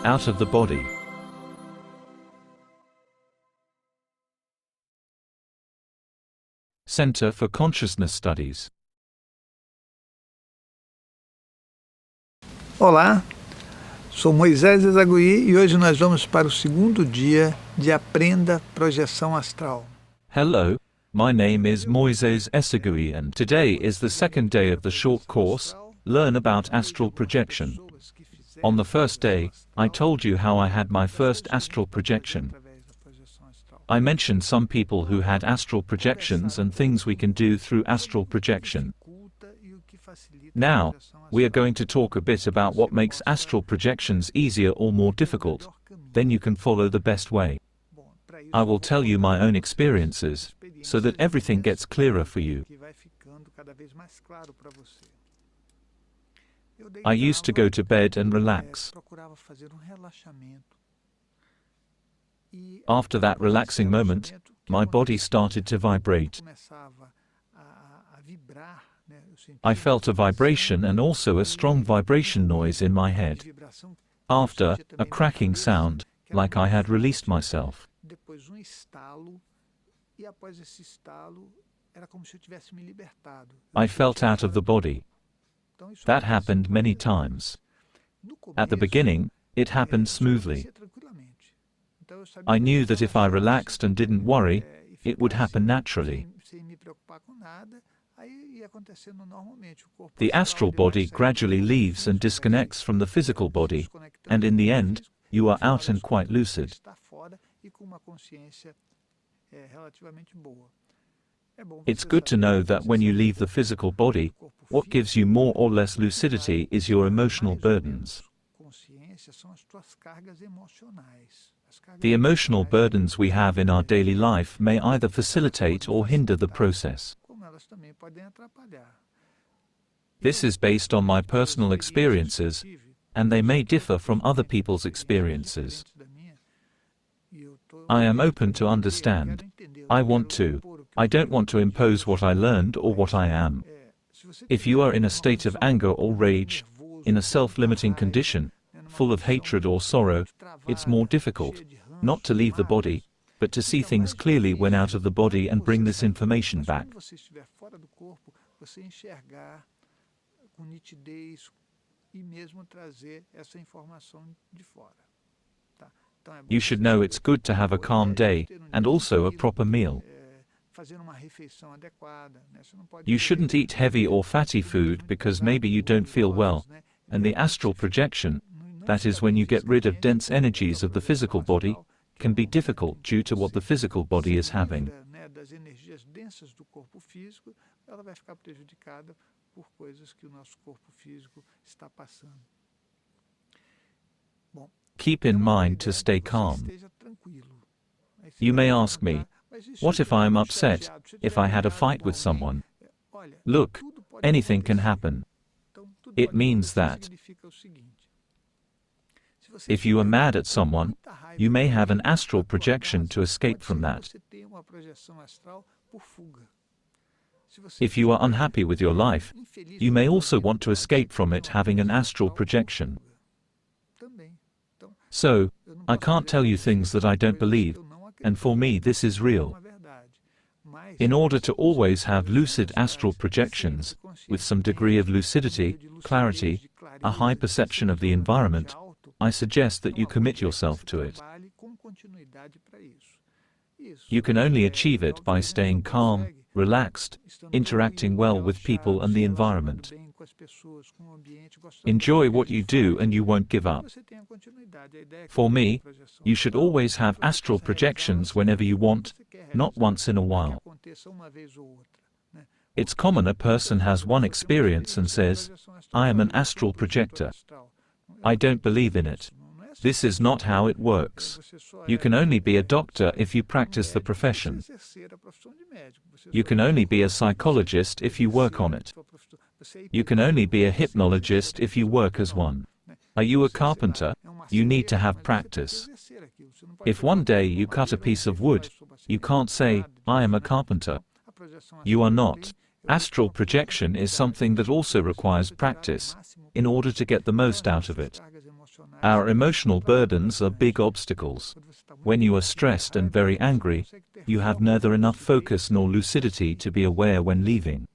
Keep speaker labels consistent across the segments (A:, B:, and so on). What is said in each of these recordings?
A: out of the body. Center for Consciousness Studies.
B: Olá, sou Moisés Esagui e hoje nós vamos para o segundo dia de Aprenda Projeção Astral.
A: Hello, my name is Moisés Esagui and today is the second day of the short course, Learn About Astral Projection. On the first day, I told you how I had my first astral projection. I mentioned some people who had astral projections and things we can do through astral projection. Now, we are going to talk a bit about what makes astral projections easier or more difficult, then you can follow the best way. I will tell you my own experiences, so that everything gets clearer for you. I used to go to bed and relax. After that relaxing moment, my body started to vibrate. I felt a vibration and also a strong vibration noise in my head. After, a cracking sound, like I had released myself. I felt out of the body. That happened many times. At the beginning, it happened smoothly. I knew that if I relaxed and didn't worry, it would happen naturally. The astral body gradually leaves and disconnects from the physical body, and in the end, you are out and quite lucid. It's good to know that when you leave the physical body, what gives you more or less lucidity is your emotional burdens. The emotional burdens we have in our daily life may either facilitate or hinder the process. This is based on my personal experiences, and they may differ from other people's experiences. I am open to understand. I don't want to impose what I learned or what I am. If you are in a state of anger or rage, in a self-limiting condition, full of hatred or sorrow, it's more difficult, not to leave the body, but to see things clearly when out of the body and bring this information back. You should know it's good to have a calm day, and also a proper meal. You shouldn't eat heavy or fatty food because maybe you don't feel well, and the astral projection, that is when you get rid of dense energies of the physical body, can be difficult due to what the physical body is having. Keep in mind to stay calm. You may ask me, what if I am upset, if I had a fight with someone? Look, anything can happen. It means that if you are mad at someone, you may have an astral projection to escape from that. If you are unhappy with your life, you may also want to escape from it having an astral projection. So, I can't tell you things that I don't believe, and for me this is real. In order to always have lucid astral projections, with some degree of lucidity, clarity, a high perception of the environment, I suggest that you commit yourself to it. You can only achieve it by staying calm, relaxed, interacting well with people and the environment. Enjoy what you do and you won't give up. For me, you should always have astral projections whenever you want, not once in a while. It's common a person has one experience and says, I am an astral projector. I don't believe in it. This is not how it works. You can only be a doctor if you practice the profession. You can only be a psychologist if you work on it. You can only be a hypnologist if you work as one. Are you a carpenter? You need to have practice. If one day you cut a piece of wood, you can't say, I am a carpenter. You are not. Astral projection is something that also requires practice, in order to get the most out of it. Our emotional burdens are big obstacles. When you are stressed and very angry, you have neither enough focus nor lucidity to be aware when leaving.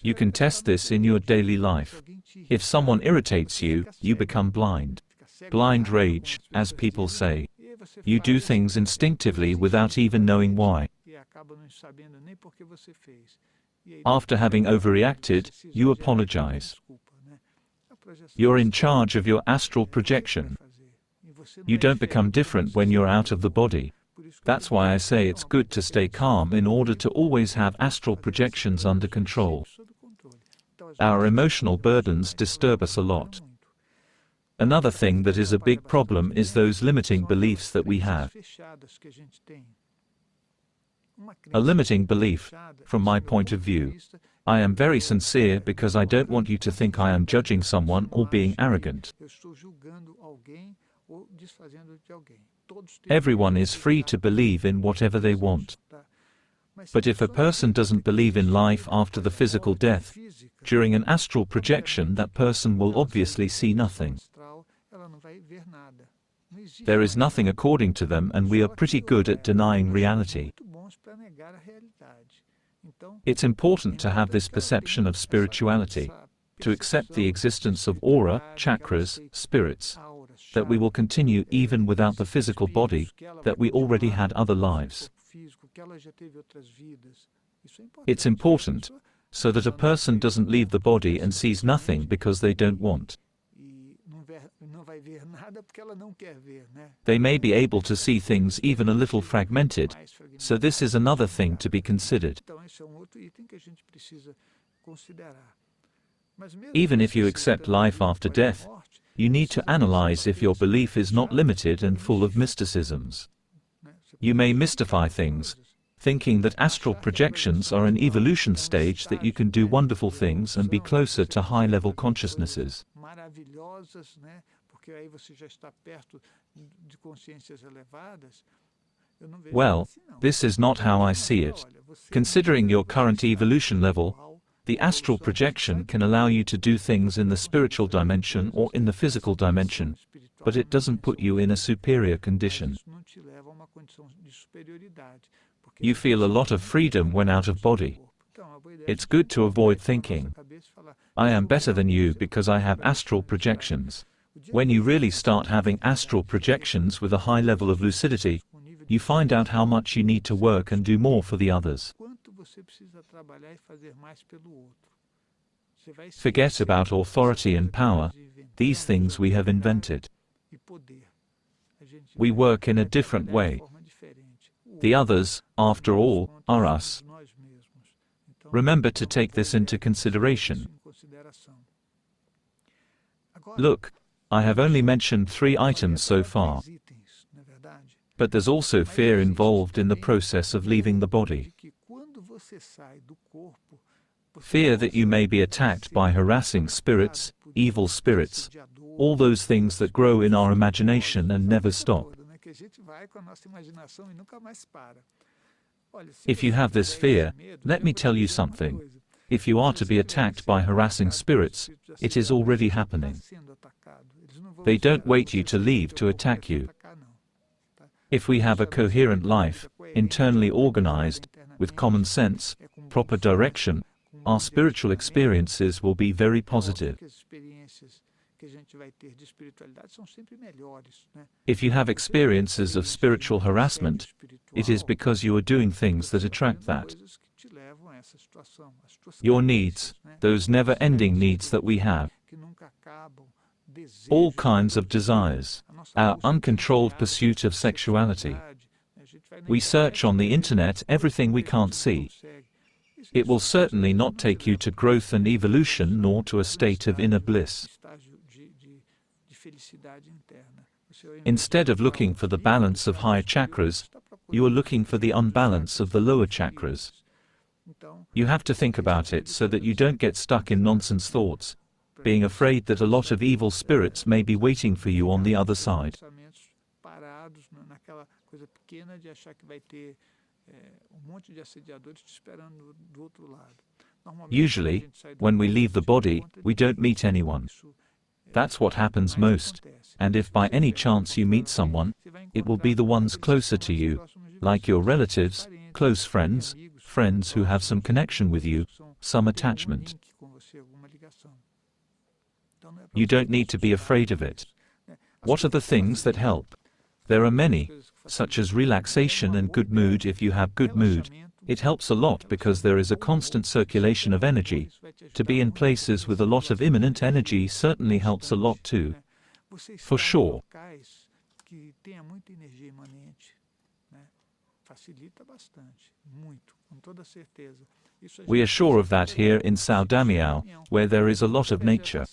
A: You can test this in your daily life. If someone irritates you, you become blind. Blind rage, as people say. You do things instinctively without even knowing why. After having overreacted, you apologize. You're in charge of your astral projection. You don't become different when you're out of the body. That's why I say it's good to stay calm in order to always have astral projections under control. Our emotional burdens disturb us a lot. Another thing that is a big problem is those limiting beliefs that we have. A limiting belief, from my point of view, I am very sincere because I don't want you to think I am judging someone or being arrogant. Everyone is free to believe in whatever they want. But if a person doesn't believe in life after the physical death, during an astral projection that person will obviously see nothing. There is nothing according to them, and we are pretty good at denying reality. It's important to have this perception of spirituality, to accept the existence of aura, chakras, spirits, that we will continue even without the physical body, that we already had other lives. It's important, so that a person doesn't leave the body and sees nothing because they don't want. They may be able to see things even a little fragmented, so this is another thing to be considered. Even if you accept life after death, you need to analyze if your belief is not limited and full of mysticisms. You may mystify things, thinking that astral projections are an evolution stage that you can do wonderful things and be closer to high-level consciousnesses. Well, this is not how I see it. Considering your current evolution level, the astral projection can allow you to do things in the spiritual dimension or in the physical dimension, but it doesn't put you in a superior condition. You feel a lot of freedom when out of body. It's good to avoid thinking, I am better than you because I have astral projections. When you really start having astral projections with a high level of lucidity, you find out how much you need to work and do more for the others. Forget about authority and power, these things we have invented. We work in a different way. The others, after all, are us. Remember to take this into consideration. Look, I have only mentioned 3 items so far. But there's also fear involved in the process of leaving the body. Fear that you may be attacked by harassing spirits, evil spirits, all those things that grow in our imagination and never stop. If you have this fear, let me tell you something. If you are to be attacked by harassing spirits, it is already happening. They don't wait you to leave to attack you. If we have a coherent life, internally organized, with common sense, proper direction, our spiritual experiences will be very positive. If you have experiences of spiritual harassment, it is because you are doing things that attract that. Your needs, those never-ending needs that we have, all kinds of desires, our uncontrolled pursuit of sexuality. We search on the internet everything we can't see. It will certainly not take you to growth and evolution nor to a state of inner bliss. Instead of looking for the balance of higher chakras, you are looking for the unbalance of the lower chakras. You have to think about it so that you don't get stuck in nonsense thoughts, being afraid that a lot of evil spirits may be waiting for you on the other side. Usually, when we leave the body, we don't meet anyone. That's what happens most, and if by any chance you meet someone, it will be the ones closer to you, like your relatives, close friends, friends who have some connection with you, some attachment. You don't need to be afraid of it. What are the things that help? There are many, such as relaxation and good mood. If you have good mood, it helps a lot because there is a constant circulation of energy. To be in places with a lot of immanent energy certainly helps a lot too. For sure. We are sure of that here in São Damião, where there is a lot of nature.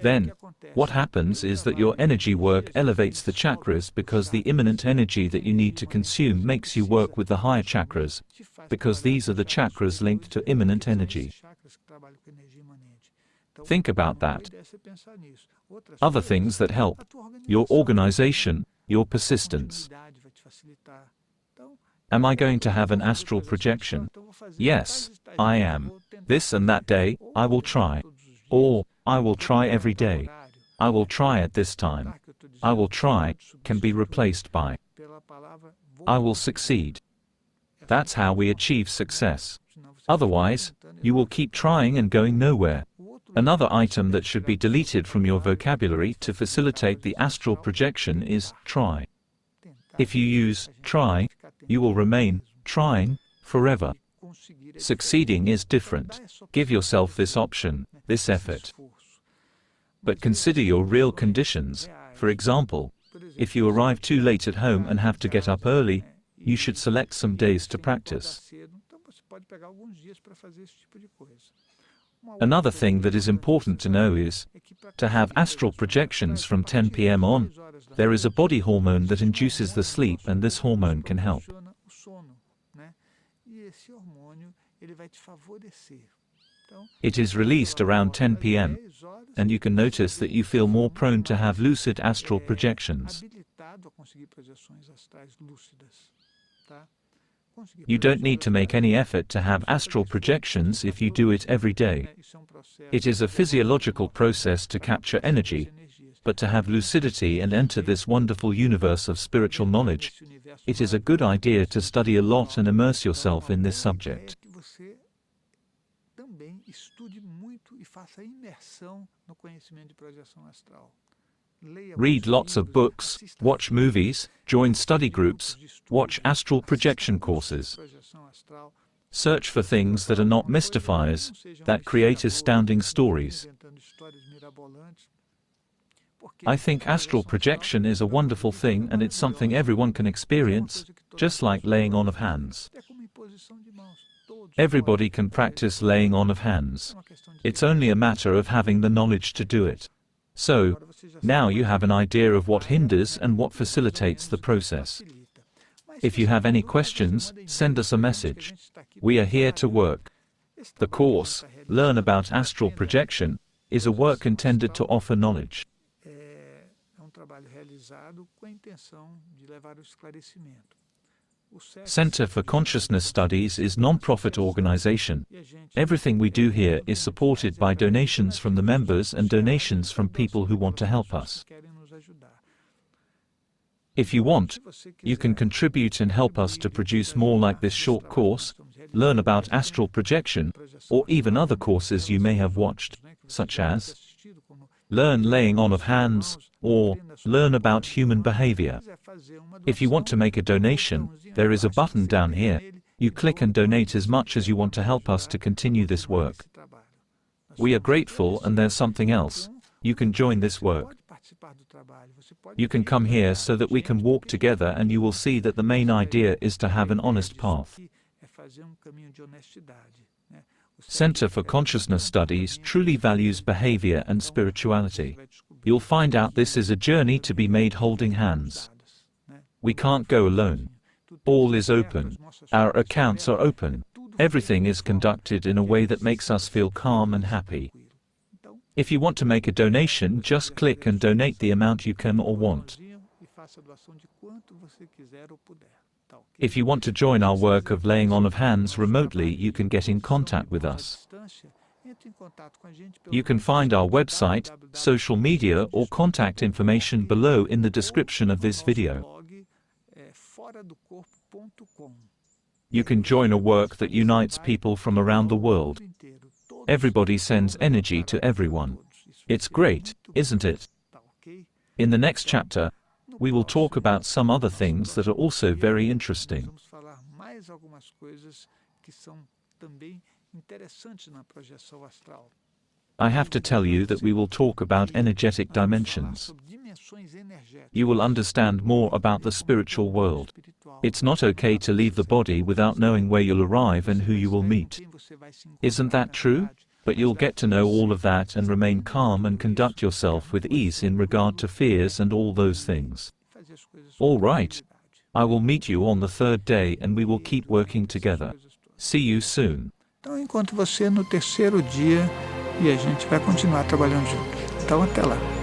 A: Then, what happens is that your energy work elevates the chakras because the immanent energy that you need to consume makes you work with the higher chakras, because these are the chakras linked to immanent energy. Think about that. Other things that help: your organization, your persistence. Am I going to have an astral projection? Yes, I am. This and that day, I will try. Or, I will try every day. I will try at this time. I will try can be replaced by I will succeed. That's how we achieve success. Otherwise, you will keep trying and going nowhere. Another item that should be deleted from your vocabulary to facilitate the astral projection is try. If you use try, you will remain trying forever. Succeeding is different. Give yourself this option, this effort. But consider your real conditions. For example, if you arrive too late at home and have to get up early, you should select some days to practice. Another thing that is important to know is, to have astral projections from 10 p.m. on, there is a body hormone that induces the sleep, and this hormone can help. It is released around 10 p.m., and you can notice that you feel more prone to have lucid astral projections. You don't need to make any effort to have astral projections if you do it every day. It is a physiological process to capture energy, but to have lucidity and enter this wonderful universe of spiritual knowledge, it is a good idea to study a lot and immerse yourself in this subject. Read lots of books, watch movies, join study groups, watch astral projection courses. Search for things that are not mystifiers, that create astounding stories. I think astral projection is a wonderful thing, and it's something everyone can experience, just like laying on of hands. Everybody can practice laying on of hands. It's only a matter of having the knowledge to do it. So, now you have an idea of what hinders and what facilitates the process. If you have any questions, send us a message. We are here to work. The course, Learn About Astral Projection, is a work intended to offer knowledge. Center for Consciousness Studies is non-profit organization. Everything we do here is supported by donations from the members and donations from people who want to help us. If you want, you can contribute and help us to produce more like this short course, Learn About Astral Projection, or even other courses you may have watched, such as Learn Laying On of Hands, or Learn About Human Behavior. If you want to make a donation, there is a button down here. You click and donate as much as you want to help us to continue this work. We are grateful, and there's something else. You can join this work. You can come here so that we can walk together, and you will see that the main idea is to have an honest path. Center for Consciousness Studies truly values behavior and spirituality. You'll find out this is a journey to be made holding hands. We can't go alone. All is open. Our accounts are open. Everything is conducted in a way that makes us feel calm and happy. If you want to make a donation, just click and donate the amount you can or want. If you want to join our work of laying on of hands remotely, you can get in contact with us. You can find our website, social media or contact information below in the description of this video. You can join a work that unites people from around the world. Everybody sends energy to everyone. It's great, isn't it? In the next chapter, we will talk about some other things that are also very interesting. I have to tell you that we will talk about energetic dimensions. You will understand more about the spiritual world. It's not okay to leave the body without knowing where you'll arrive and who you will meet. Isn't that true? But you'll get to know all of that and remain calm and conduct yourself with ease in regard to fears and all those things. All right. I will meet you on the third day and we will keep working together. See you soon.
B: Então, encontro você no terceiro dia e a gente vai continuar trabalhando junto. Então, até lá.